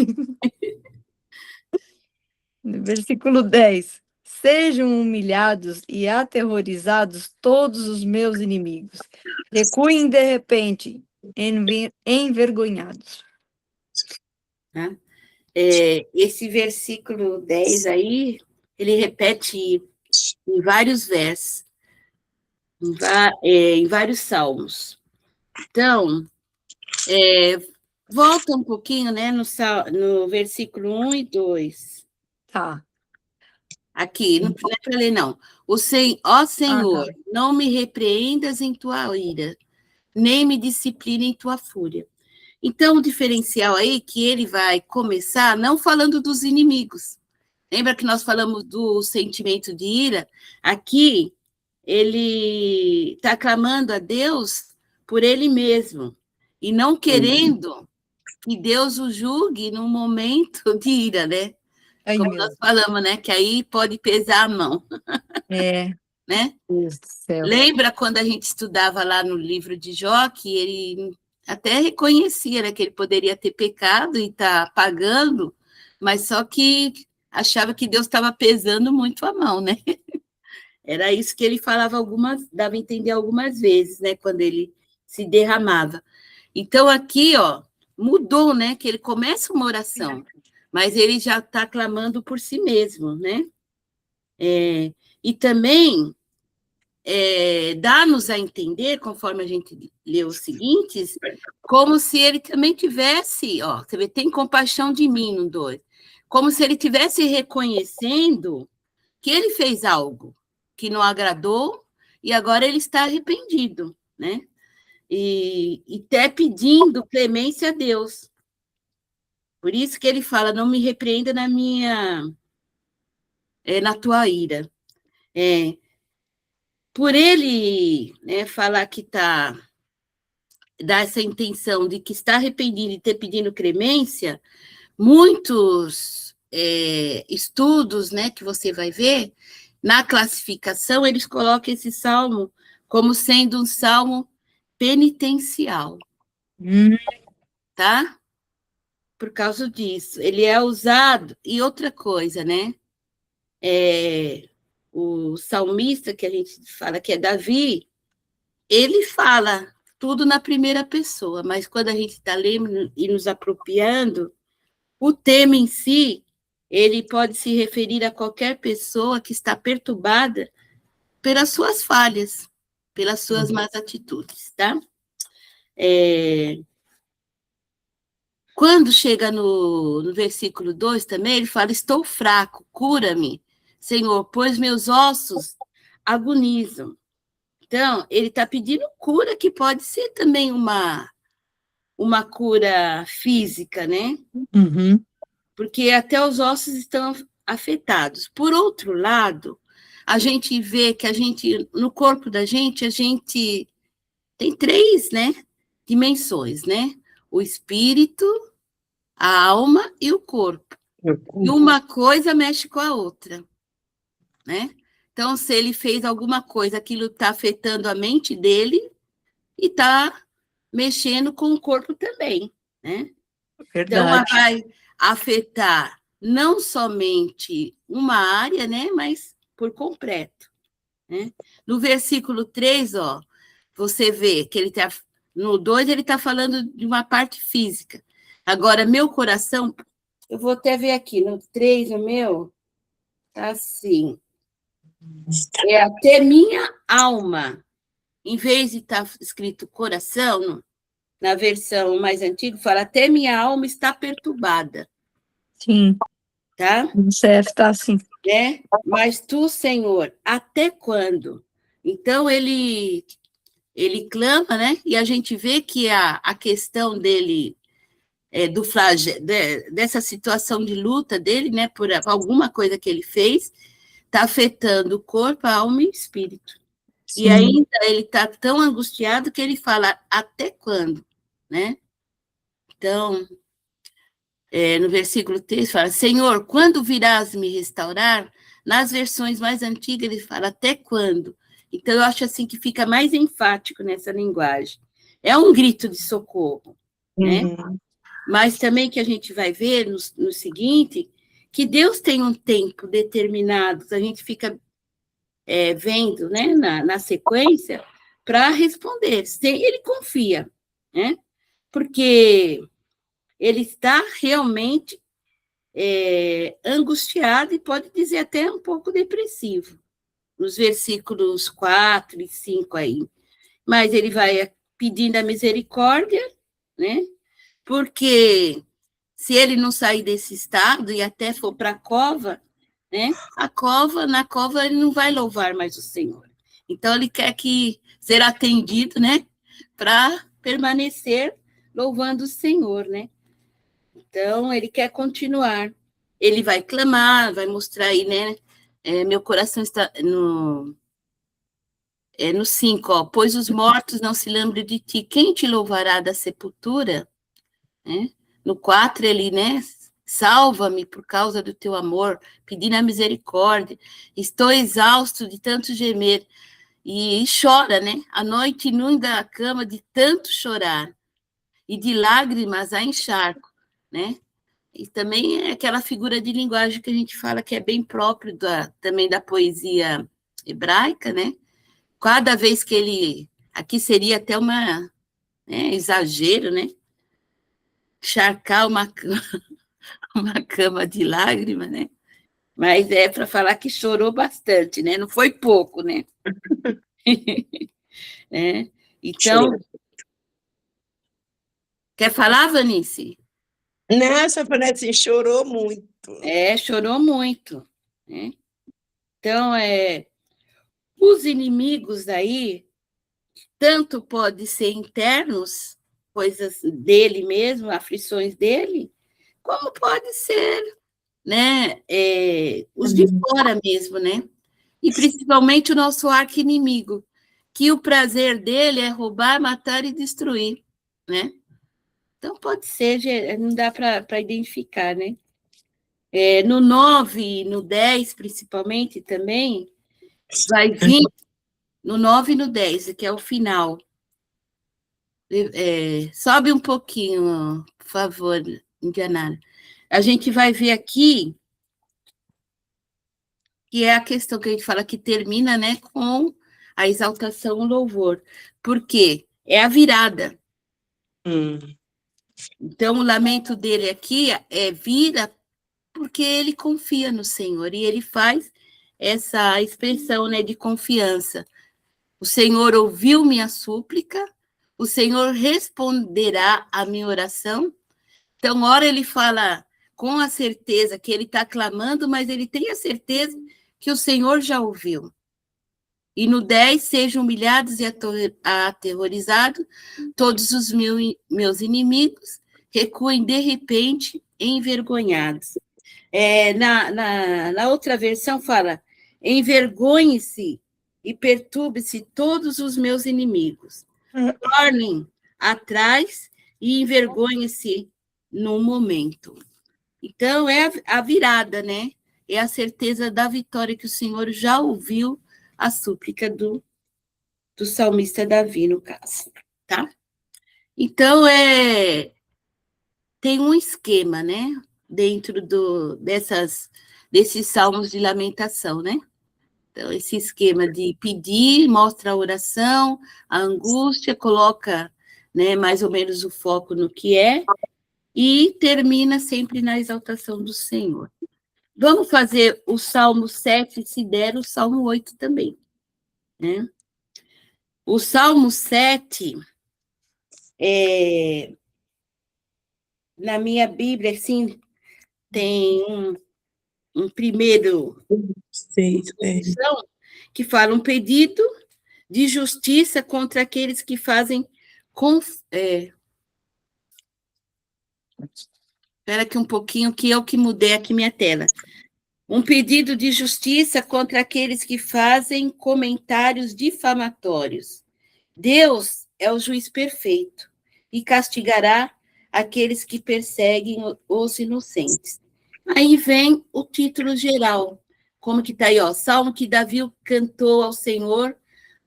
Versículo 10. Sejam humilhados e aterrorizados todos os meus inimigos. Recuem de repente, envergonhados. Tá? Esse versículo 10 aí, ele repete em vários versos, em vários salmos. Então, volta um pouquinho, né, no versículo 1 e 2. Tá. Aqui, não é para ler, não. Ó Senhor, tá. não me repreendas em tua ira, nem me discipline em tua fúria. Então, o diferencial aí que ele vai começar não falando dos inimigos. Lembra que nós falamos do sentimento de ira? Aqui, ele está clamando a Deus por ele mesmo, e não querendo que Deus o julgue num momento de ira, né? Aí Como mesmo. nós falamos, né? Que aí pode pesar a mão, É, né? Deus do céu. Lembra quando a gente estudava lá no livro de Jó, que ele até reconhecia, né, que ele poderia ter pecado e tá pagando, mas só que achava que Deus estava pesando muito a mão, né? Era isso que ele falava dava a entender algumas vezes, né, quando ele se derramava. Então aqui, ó, mudou, né, que ele começa uma oração, mas ele já está clamando por si mesmo, né? E também dá-nos a entender, conforme a gente leu os seguintes, como se ele também tivesse, ó, você vê, tem compaixão de mim no 2, como se ele tivesse reconhecendo que ele fez algo que não agradou e agora ele está arrependido, né? E até pedindo clemência a Deus. Por isso que ele fala, não me repreenda na tua ira. Por ele, né, falar que dá essa intenção de que está arrependido e ter pedindo clemência, muitos estudos, né, que você vai ver, na classificação, eles colocam esse salmo como sendo um salmo penitencial, tá? Por causa disso. Ele é usado, e outra coisa, né? O salmista, que a gente fala que é Davi, ele fala tudo na primeira pessoa, mas quando a gente está lendo e nos apropriando, o tema em si, ele pode se referir a qualquer pessoa que está perturbada pelas suas falhas, pelas suas más atitudes, tá? Quando chega no versículo 2 também, ele fala, estou fraco, cura-me, Senhor, pois meus ossos agonizam. Então, ele está pedindo cura, que pode ser também uma cura física, né? Uhum. Porque até os ossos estão afetados. Por outro lado, a gente vê que no corpo da gente, a gente tem 3, né, dimensões, né? O espírito, a alma e o corpo. E uma coisa mexe com a outra, né? Então, se ele fez alguma coisa, aquilo está afetando a mente dele e está mexendo com o corpo também, né? Então, ela vai afetar não somente uma área, né, mas por completo, né? No versículo 3, ó, você vê que no 2 ele está falando de uma parte física. Agora, meu coração, eu vou até ver aqui, no 3, o meu, tá assim, até minha alma, em vez de estar escrito coração, na versão mais antiga, fala, até minha alma está perturbada. Sim. Tá? Certo, tá assim. Né? Mas tu, Senhor, até quando? Então, ele clama, né? E a gente vê que a questão dele, dessa situação de luta dele, né? Por alguma coisa que ele fez, está afetando o corpo, a alma e o espírito. Sim. E ainda ele está tão angustiado que ele fala, até quando? Né? Então, no versículo 3 fala, Senhor, quando virás me restaurar? Nas versões mais antigas ele fala, até quando? Então, eu acho assim que fica mais enfático nessa linguagem. É um grito de socorro, né? Mas também que a gente vai ver no seguinte, que Deus tem um tempo determinado, a gente fica vendo, né, na sequência, para responder. Ele confia, né? Porque ele está realmente angustiado e pode dizer até um pouco depressivo, nos versículos 4 e 5 aí. Mas ele vai pedindo a misericórdia, né? Porque se ele não sair desse estado e até for para a cova, né? Na cova ele não vai louvar mais o Senhor. Então ele quer ser atendido, né? Para permanecer louvando o Senhor, né? Então, ele quer continuar. Ele vai clamar, vai mostrar aí, né? Meu coração está no 5, ó. Pois os mortos não se lembram de ti. Quem te louvará da sepultura? No 4, ele, né? Salva-me por causa do teu amor, pedindo a misericórdia. Estou exausto de tanto gemer. E chora, né? A noite inunda a cama de tanto chorar. E de lágrimas a encharco, né? E também é aquela figura de linguagem que a gente fala que é bem próprio também da poesia hebraica, né? Cada vez que ele... Aqui seria até exagero, né? Encharcar uma cama de lágrimas, né? Mas é para falar que chorou bastante, né? Não foi pouco, né? né? Então, quer falar, Vanice? Não, só parece que chorou muito. Chorou muito, né? Então, os inimigos aí, tanto pode ser internos, coisas dele mesmo, aflições dele, como pode ser, né, os de fora mesmo, né? E principalmente o nosso arqui-inimigo, que o prazer dele é roubar, matar e destruir, né? Então, pode ser, não dá para identificar, né? No 9, no 10, principalmente, também, vai vir no 9 e no 10, que é o final. Sobe um pouquinho, por favor, Indianara. A gente vai ver aqui que é a questão que a gente fala que termina, né, com a exaltação, o louvor. Por quê? É a virada. Então, o lamento dele aqui vira porque ele confia no Senhor e ele faz essa expressão, né, de confiança. O Senhor ouviu minha súplica, o Senhor responderá à minha oração. Então, ora ele fala com a certeza que ele está clamando, mas ele tem a certeza que o Senhor já ouviu. E no 10, sejam humilhados e aterrorizados todos os meus inimigos, recuem de repente, envergonhados. Na outra versão fala, envergonhe-se e perturbe-se todos os meus inimigos. Tornem atrás e envergonhe-se no momento. Então, é a virada, né? É a certeza da vitória que o Senhor já ouviu a súplica do salmista Davi, no caso, tá? Então, tem um esquema, né? Dentro desses salmos de lamentação, né? Então, esse esquema de pedir, mostra a oração, a angústia, coloca, né, mais ou menos o foco no que é, e termina sempre na exaltação do Senhor. Vamos fazer o Salmo 7, se der, o Salmo 8 também, né? O Salmo 7, na minha Bíblia, assim, tem um primeiro que fala um pedido de justiça contra aqueles que fazem... Espera aqui um pouquinho, que eu que mudei aqui minha tela. Um pedido de justiça contra aqueles que fazem comentários difamatórios. Deus é o juiz perfeito e castigará aqueles que perseguem os inocentes. Aí vem o título geral, como que está aí, ó, Salmo que Davi cantou ao Senhor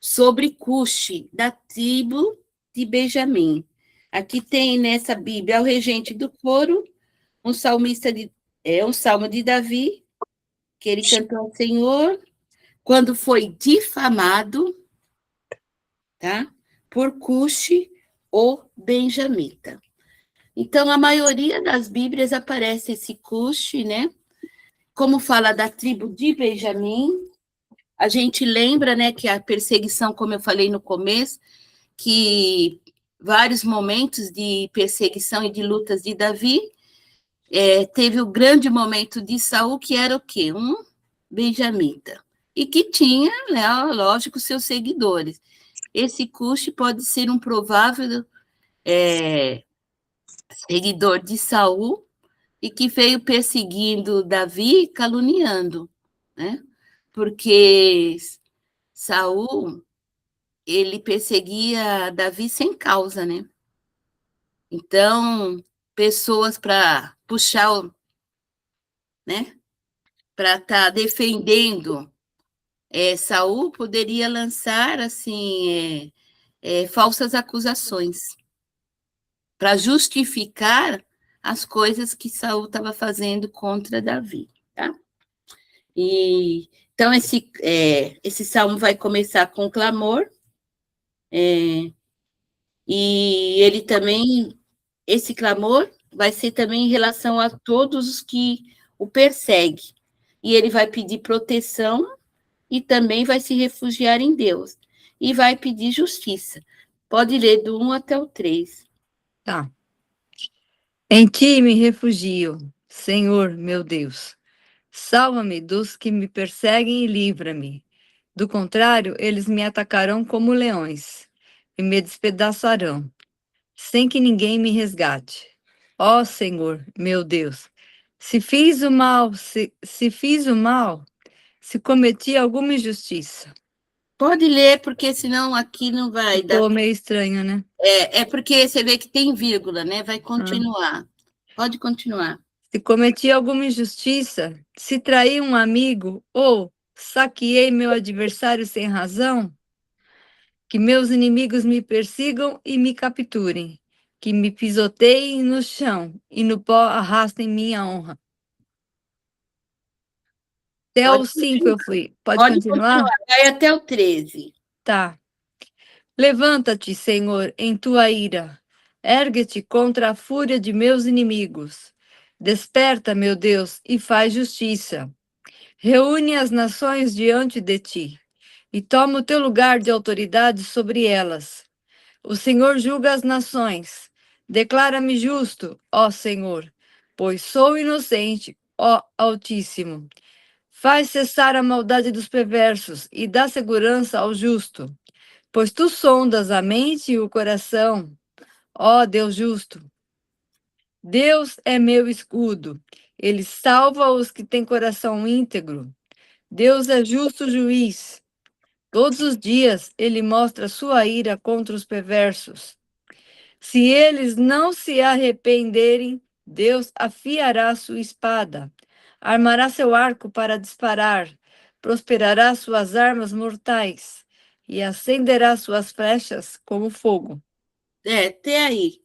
sobre Cuxi, da tribo de Benjamim. Aqui tem nessa Bíblia o regente do coro, um salmo de Davi, que ele cantou ao Senhor quando foi difamado, tá? Por Cuxi, o benjamita. Então, a maioria das Bíblias aparece esse Cuxi, né? Como fala da tribo de Benjamim, a gente lembra, né, que a perseguição, como eu falei no começo, que vários momentos de perseguição e de lutas de Davi, teve o grande momento de Saul, que era o quê? Um benjamita. E que tinha, né, lógico, seus seguidores. Esse Cuxi pode ser um provável seguidor de Saul e que veio perseguindo Davi, caluniando, né? Porque Saul, ele perseguia Davi sem causa, né? Então, pessoas para puxar, né? Para estar defendendo Saul, poderia lançar, assim, falsas acusações para justificar as coisas que Saul estava fazendo contra Davi, tá? Então, esse salmo vai começar com clamor, e ele também, esse clamor vai ser também em relação a todos os que o perseguem, e ele vai pedir proteção e também vai se refugiar em Deus. e vai pedir justiça. Pode ler do 1 até o 3. Tá. Em ti me refugio, Senhor, meu Deus. Salva-me dos que me perseguem e livra-me. Do contrário, eles me atacarão como leões e me despedaçarão, sem que ninguém me resgate. Ó Senhor, meu Deus, se fiz o mal, se cometi alguma injustiça. Pode ler, porque senão aqui não vai dar. Ficou meio estranho, né? É porque você vê que tem vírgula, né? Vai continuar. Pode continuar. Se cometi alguma injustiça, se traí um amigo ou saqueei meu adversário sem razão, que meus inimigos me persigam e me capturem, que me pisoteiem no chão e no pó arrastem minha honra. Até o 5 eu fui. Pode continuar? Vai até o 13. Tá. Levanta-te, Senhor, em tua ira. Ergue-te contra a fúria de meus inimigos. Desperta, meu Deus, e faz justiça. Reúne as nações diante de ti e toma o teu lugar de autoridade sobre elas. O Senhor julga as nações. Declara-me justo, ó Senhor, pois sou inocente, ó Altíssimo. Faz cessar a maldade dos perversos e dá segurança ao justo, pois tu sondas a mente e o coração, ó Deus justo. Deus é meu escudo, ele salva os que têm coração íntegro. Deus é justo juiz. Todos os dias ele mostra sua ira contra os perversos. Se eles não se arrependerem, Deus afiará sua espada, armará seu arco para disparar, prosperará suas armas mortais e acenderá suas flechas como fogo. Até aí.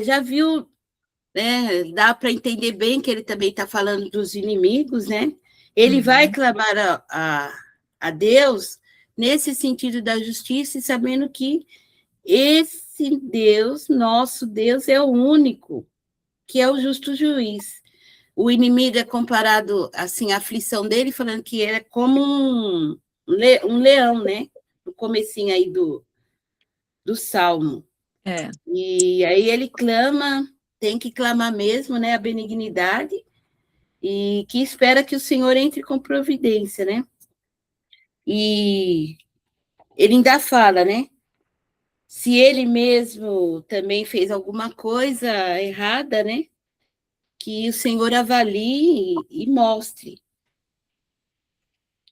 Já viu, né? Dá para entender bem que ele também está falando dos inimigos, né? Ele vai clamar a Deus nesse sentido da justiça e sabendo que esse Deus, nosso Deus, é o único que é o justo juiz. O inimigo é comparado, assim, a aflição dele, falando que ele é como um leão, né? No comecinho aí do Salmo. E aí ele clama, tem que clamar mesmo, né? A benignidade, e que espera que o Senhor entre com providência, né? E ele ainda fala, né? Se ele mesmo também fez alguma coisa errada, né? Que o Senhor avalie e mostre.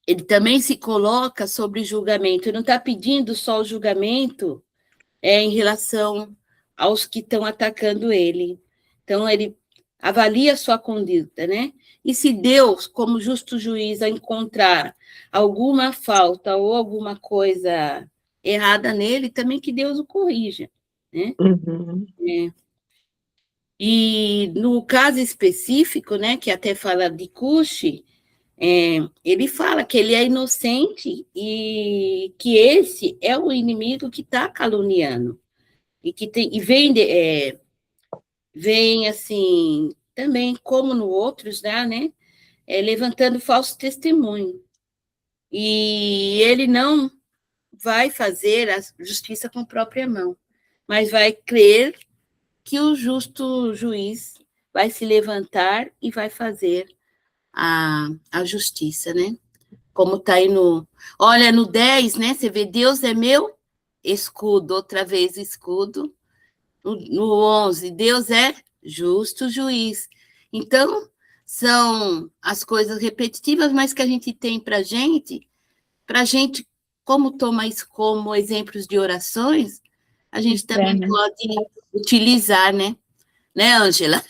Ele também se coloca sobre julgamento. Ele não está pedindo só o julgamento em relação aos que estão atacando ele. Então, ele avalia a sua conduta, né? E se Deus, como justo juiz, ao encontrar alguma falta ou alguma coisa errada nele, também que Deus o corrija, né? E no caso específico, né, que até fala de Cuxi, ele fala que ele é inocente e que esse é o inimigo que está caluniando e que vem assim também como no outros, né, levantando falso testemunho. E ele não vai fazer a justiça com a própria mão, mas vai crer que o justo juiz vai se levantar e vai fazer a justiça, né? Como está aí Olha, no 10, né? Você vê, Deus é meu escudo, outra vez escudo. No 11, Deus é justo juiz. Então, são as coisas repetitivas, mas que a gente tem para gente, como tomar isso como exemplos de orações, a gente também pode utilizar, né? Né, Ângela?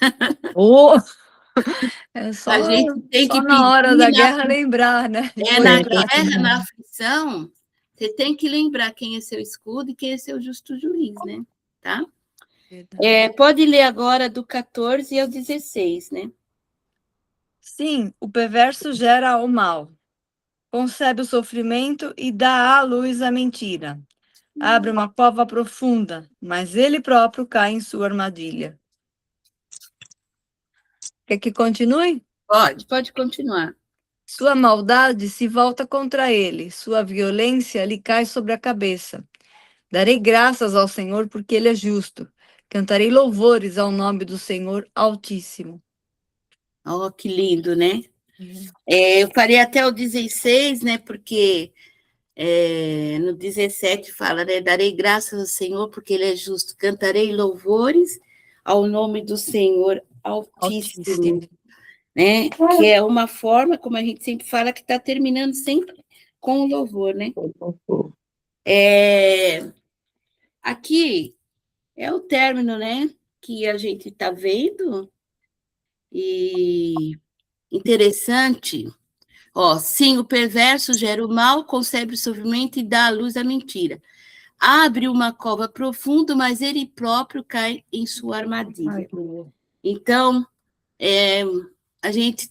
A gente tem que na hora da guerra lembrar, né? Na guerra, na aflição, você tem que lembrar quem é seu escudo e quem é seu justo juiz, né? Tá? Pode ler agora do 14 ao 16, né? Sim, o perverso gera o mal, concebe o sofrimento e dá à luz a mentira. Abre uma cova profunda, mas ele próprio cai em sua armadilha. Quer que continue? Pode continuar. Sua maldade se volta contra ele, sua violência lhe cai sobre a cabeça. Darei graças ao Senhor porque ele é justo. Cantarei louvores ao nome do Senhor Altíssimo. Oh, que lindo, né? Eu farei até o 16, né? Porque no 17 fala, né? Darei graças ao Senhor porque ele é justo. Cantarei louvores ao nome do Senhor Altíssimo. Né? Que é uma forma, como a gente sempre fala, que está terminando sempre com o louvor, né? Aqui é o término, né? Que a gente está vendo. E interessante. Ó, sim, o perverso gera o mal, concebe o sofrimento e dá à luz a mentira. Abre uma cova profunda, mas ele próprio cai em sua armadilha. Então, a gente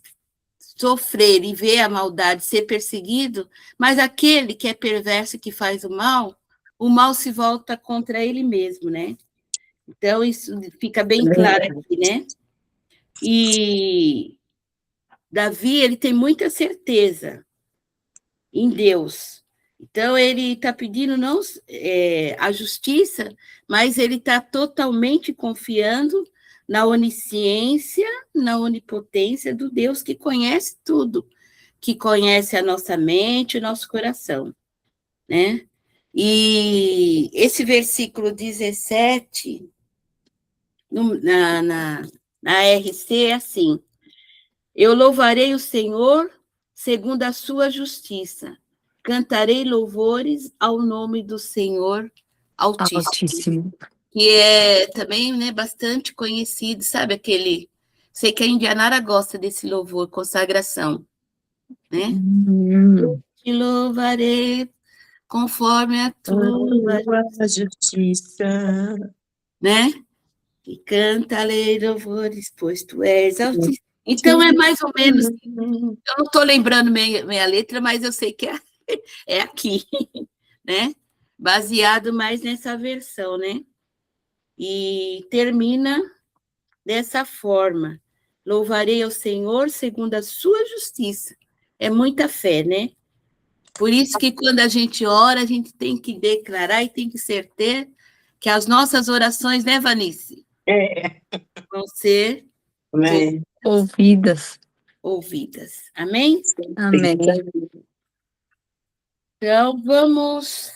sofrer e ver a maldade, ser perseguido, mas aquele que é perverso, que faz o mal se volta contra ele mesmo, né? Então, isso fica bem claro aqui, né? E Davi, ele tem muita certeza em Deus. Então, ele está pedindo não a justiça, mas ele está totalmente confiando na onisciência, na onipotência do Deus que conhece tudo, que conhece a nossa mente, o nosso coração, né? E esse versículo 17, na RC, é assim: eu louvarei o Senhor segundo a sua justiça, cantarei louvores ao nome do Senhor Altíssimo. Que é também, né, bastante conhecido, sabe aquele... Sei que a indianara gosta desse louvor, consagração, né? Eu te louvarei conforme a tua justiça, né? E cantarei louvores, pois tu és Altíssimo. Então, é mais ou menos... Eu não estou lembrando minha letra, mas eu sei que é aqui, né? Baseado mais nessa versão, né? E termina dessa forma: louvarei ao Senhor segundo a sua justiça. É muita fé, né? Por isso que quando a gente ora, a gente tem que declarar e tem que certeza que as nossas orações, né, Vanice? Vão ser ouvidas. Amém? Amém. Então, vamos...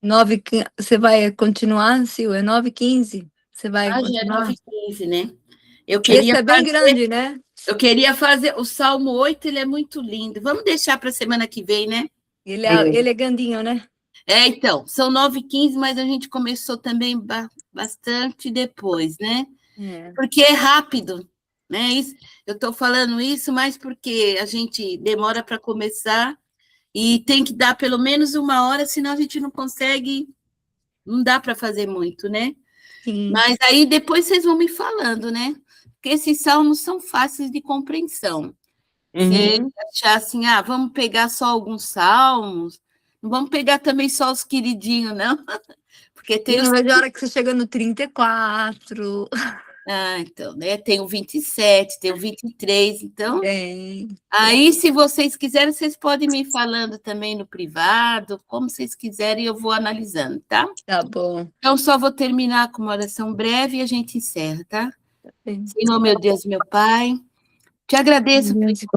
9h15, você vai continuar, Sil? É 9h15? Você vai continuar? Já é 9h15, né? Esse é bem grande, né? Eu queria fazer o Salmo 8, ele é muito lindo. Vamos deixar para a semana que vem, né? Ele é grandinho, né? Então, são 9h15, mas a gente começou também bastante depois, né? Porque é rápido, né? Eu estou falando isso mais porque a gente demora para começar e tem que dar pelo menos 1 hora, senão a gente não consegue, não dá para fazer muito, né? Sim. Mas aí depois vocês vão me falando, né? Porque esses salmos são fáceis de compreensão. Você achar assim, vamos pegar só alguns salmos, não vamos pegar também só os queridinhos, não. Porque tem eu vejo a hora que você chega no 34. Então, né? Tem o 27, tem o 23, então... Tem. Aí, se vocês quiserem, vocês podem me falando também no privado, como vocês quiserem, eu vou analisando, tá? Tá bom. Então, só vou terminar com uma oração breve e a gente encerra, tá? Senhor, meu Deus, meu Pai, te agradeço por esses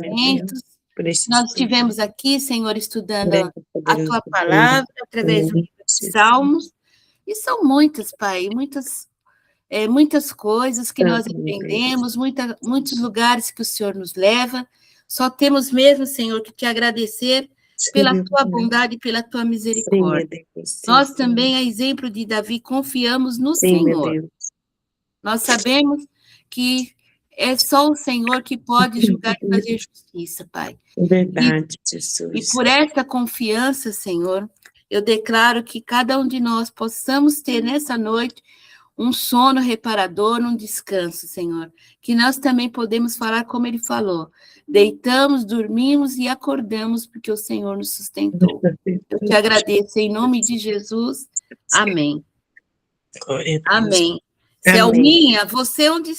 momentos. Nós estivemos aqui, Senhor, estudando a Tua palavra, através do livro de Salmos, e são muitas, Pai, muitas coisas que nós aprendemos, muitos lugares que o Senhor nos leva. Só temos mesmo, Senhor, que te agradecer pela tua bondade e pela tua misericórdia. Nós também, a exemplo de Davi, confiamos no Senhor. Nós sabemos que é só o Senhor que pode julgar e fazer justiça, Pai. Verdade, Jesus. E por essa confiança, Senhor, eu declaro que cada um de nós possamos ter nessa noite um sono reparador, um descanso, Senhor. Que nós também podemos falar como ele falou. Deitamos, dormimos e acordamos porque o Senhor nos sustentou. Eu te agradeço em nome de Jesus. Amém. Amém. Selminha, você onde